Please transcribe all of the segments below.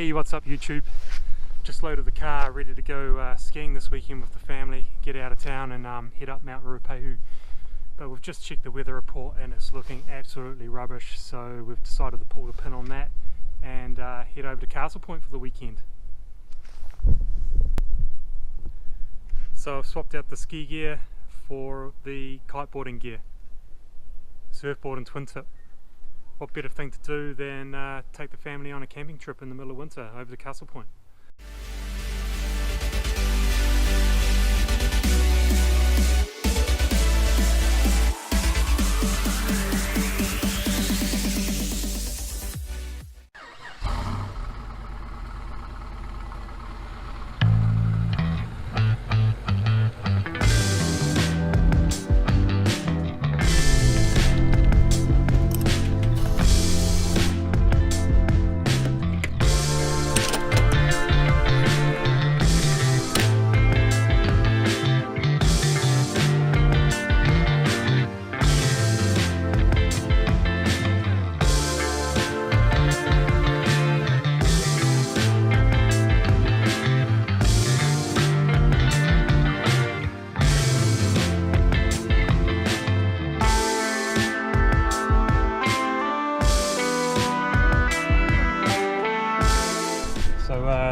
Hey, what's up YouTube? Just loaded the car, ready to go skiing this weekend with the family, get out of town and head up Mount Ruapehu. But we've just checked the weather report and it's looking absolutely rubbish, so we've decided to pull the pin on that and head over to Castlepoint for the weekend. So I've swapped out the ski gear for the kiteboarding gear, surfboard and twin tip. What better thing to do than take the family on a camping trip in the middle of winter over to Castlepoint.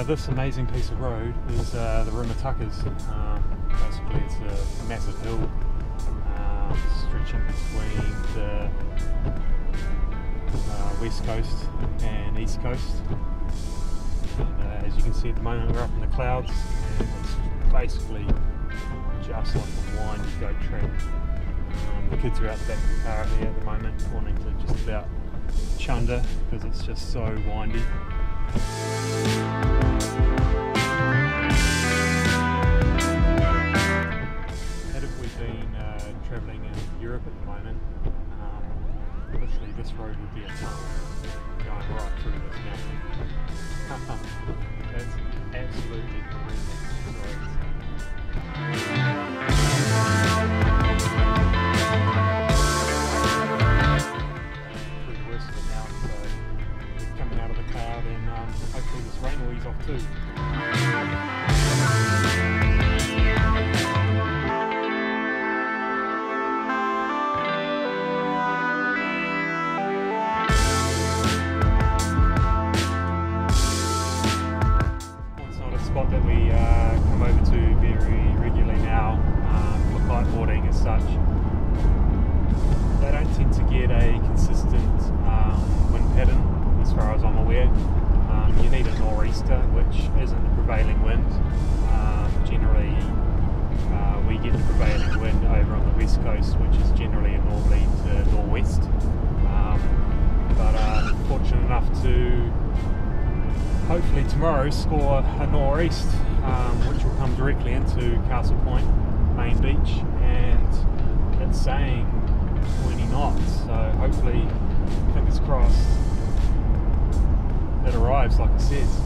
This amazing piece of road is the Rimatukas. Basically it's a massive hill stretching between the west coast and east coast. And, as you can see at the moment we're up in the clouds and it's basically just like a windy goat track. The kids are out the back of the car here at the moment wanting to just about chunder because it's just so windy. Had we been travelling in Europe at the moment, literally this road would be a tunnel going right through this mountain. That's absolutely horrendous roads. Through the worst of it now, so we're coming out of the cloud and hopefully this rain will ease off too. Spot that we come over to very regularly now for kiteboarding as such. They don't tend to get a consistent wind pattern as far as I'm aware. You need a nor'easter, which isn't the prevailing wind. Generally we get the prevailing wind over on the west coast, which is generally a northerly to northwest. But fortunate enough to hopefully tomorrow score a nor'east, which will come directly into Castlepoint main beach, and it's saying 20 knots, so hopefully, fingers crossed, it arrives like it says.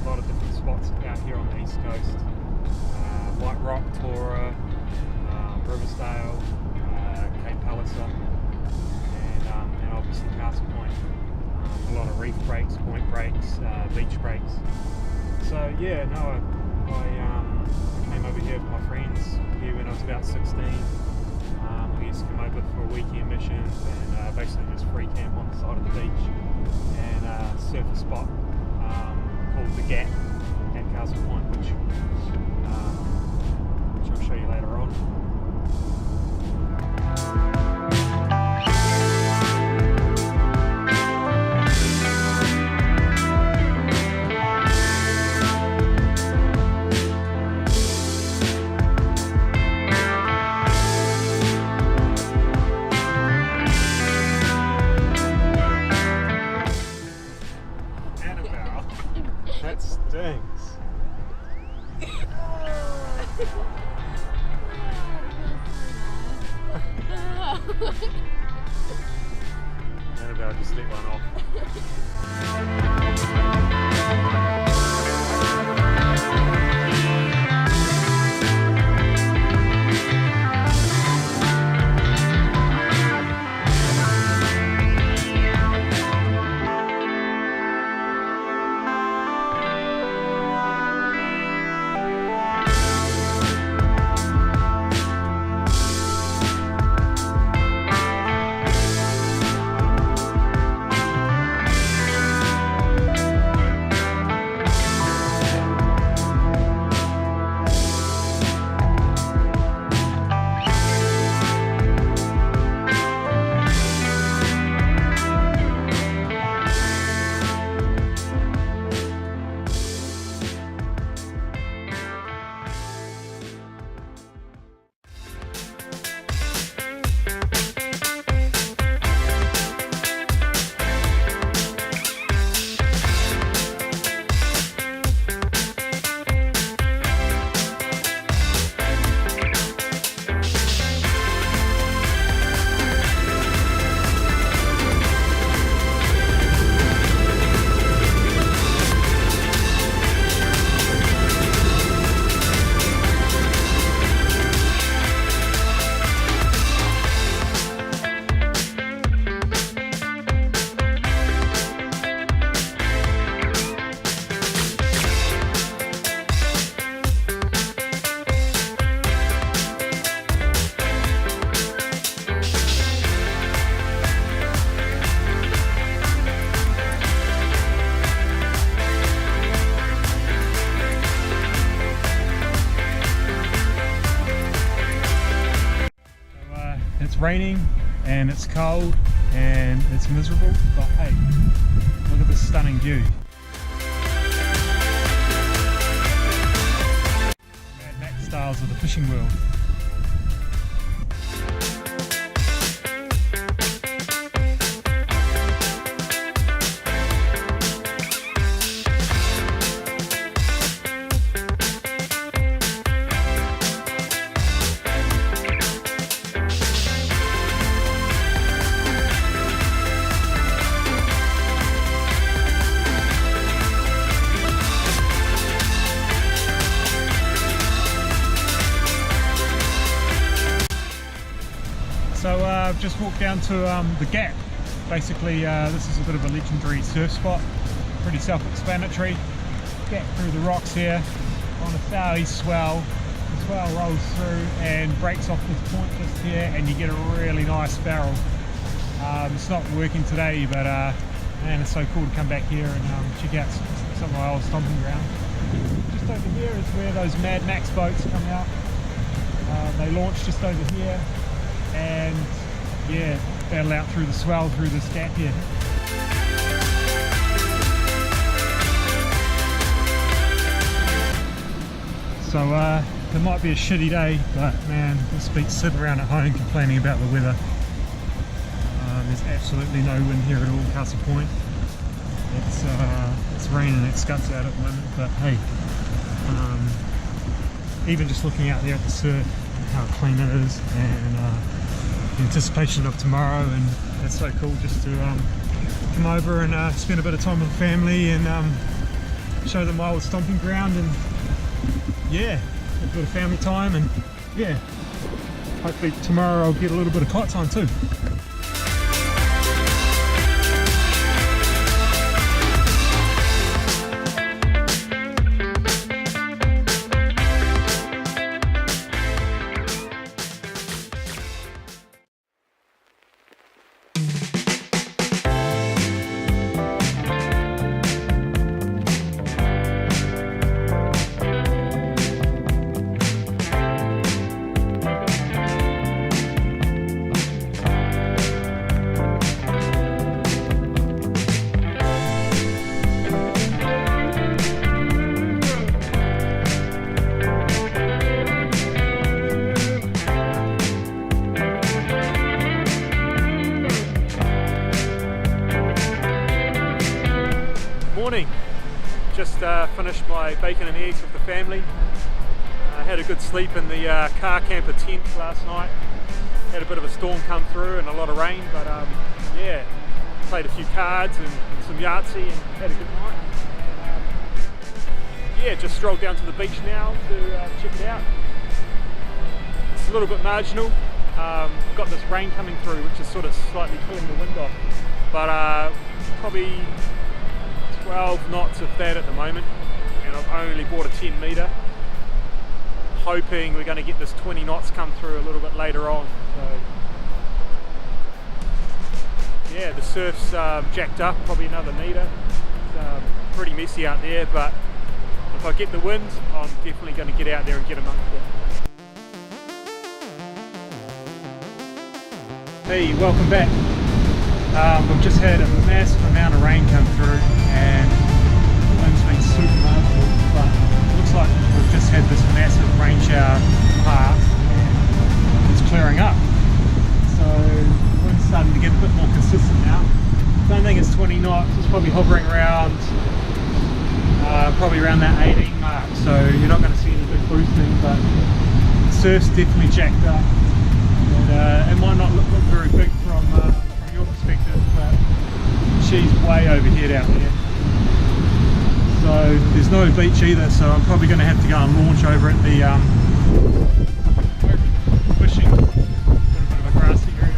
A lot of different spots out here on the east coast. White Rock, Tora, Riversdale, Cape Palliser, and obviously Castlepoint. A lot of reef breaks, point breaks, beach breaks. So yeah, no, I came over here with my friends here when I was about 16. We used to come over for a weekend mission and basically just free camp on the side of the beach and surf a spot called the Gap at Castlepoint, which I'll show you later on. Annabelle, that stinks. Annabelle just lit one off. raining and it's cold and it's miserable, but hey, look at this stunning view. Mad Max styles of the fishing world. So I've just walked down to the Gap. Basically this is a bit of a legendary surf spot, pretty self-explanatory. Gap through the rocks here on a southeast swell. The swell rolls through and breaks off this point just here, and you get a really nice barrel. It's not working today, but man, it's so cool to come back here and check out some of my old stomping ground. Just over here is where those Mad Max boats come out. They launch just over here, and yeah, battle out through the swell through this gap here. So it might be a shitty day, but man, this beats sitting around at home complaining about the weather. There's absolutely no wind here at all, Castlepoint. It's raining its guts out at the moment, but hey, even just looking out there at the surf, how clean it is, and the anticipation of tomorrow, and it's so cool just to come over and spend a bit of time with the family and show them my old stomping ground, and yeah, a bit of family time, and yeah, hopefully tomorrow I'll get a little bit of kite time too. Morning. Just finished my bacon and eggs with the family. I had a good sleep in the car camper tent last night. Had a bit of a storm come through and a lot of rain, but yeah, played a few cards and some Yahtzee and had a good night. Yeah, just strolled down to the beach now to check it out. It's a little bit marginal. Got this rain coming through, which is sort of slightly pulling the wind off, but probably 12 knots of that at the moment, and I've only bought a 10 metre, hoping we're going to get this 20 knots come through a little bit later on. So yeah, the surf's jacked up probably another metre. It's pretty messy out there, but if I get the wind, I'm definitely going to get out there and get amongst it. Hey, welcome back. We've just had a massive amount of rain come through, and the wind's been super marginal, but it looks like we've just had this massive rain shower pass and it's clearing up. So the wind's starting to get a bit more consistent now. Don't think it's 20 knots, it's probably hovering around probably around that 18 mark, so you're not going to see any big boosting, but the surf's definitely jacked up, and it might not look very big from your perspective, but she's way overhead out there. So there's no beach either, so I'm probably going to have to go and launch over at the fishing, a bit of a grassy area.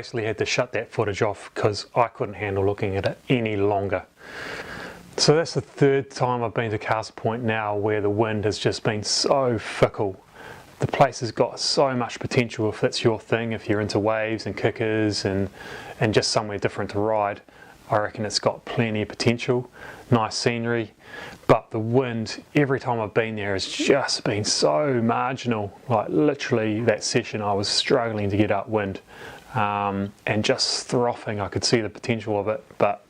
basically had to shut that footage off because I couldn't handle looking at it any longer. So that's the third time I've been to Castlepoint now where the wind has just been so fickle. The place has got so much potential if that's your thing, if you're into waves and kickers and just somewhere different to ride. I reckon it's got plenty of potential, nice scenery, but the wind, every time I've been there, has just been so marginal. Like literally that session I was struggling to get upwind and just frothing. I could see the potential of it, but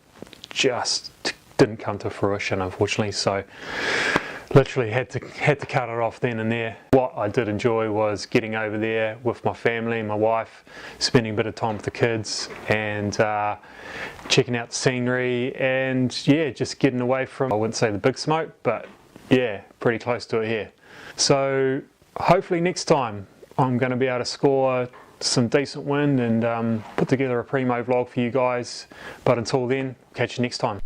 just didn't come to fruition, unfortunately. So literally had to cut it off then and there. What I did enjoy was getting over there with my family and my wife, spending a bit of time with the kids and checking out the scenery and yeah, just getting away from, I wouldn't say the big smoke, but yeah, pretty close to it here. So hopefully next time I'm going to be able to score some decent wind and put together a primo vlog for you guys, but until then, catch you next time.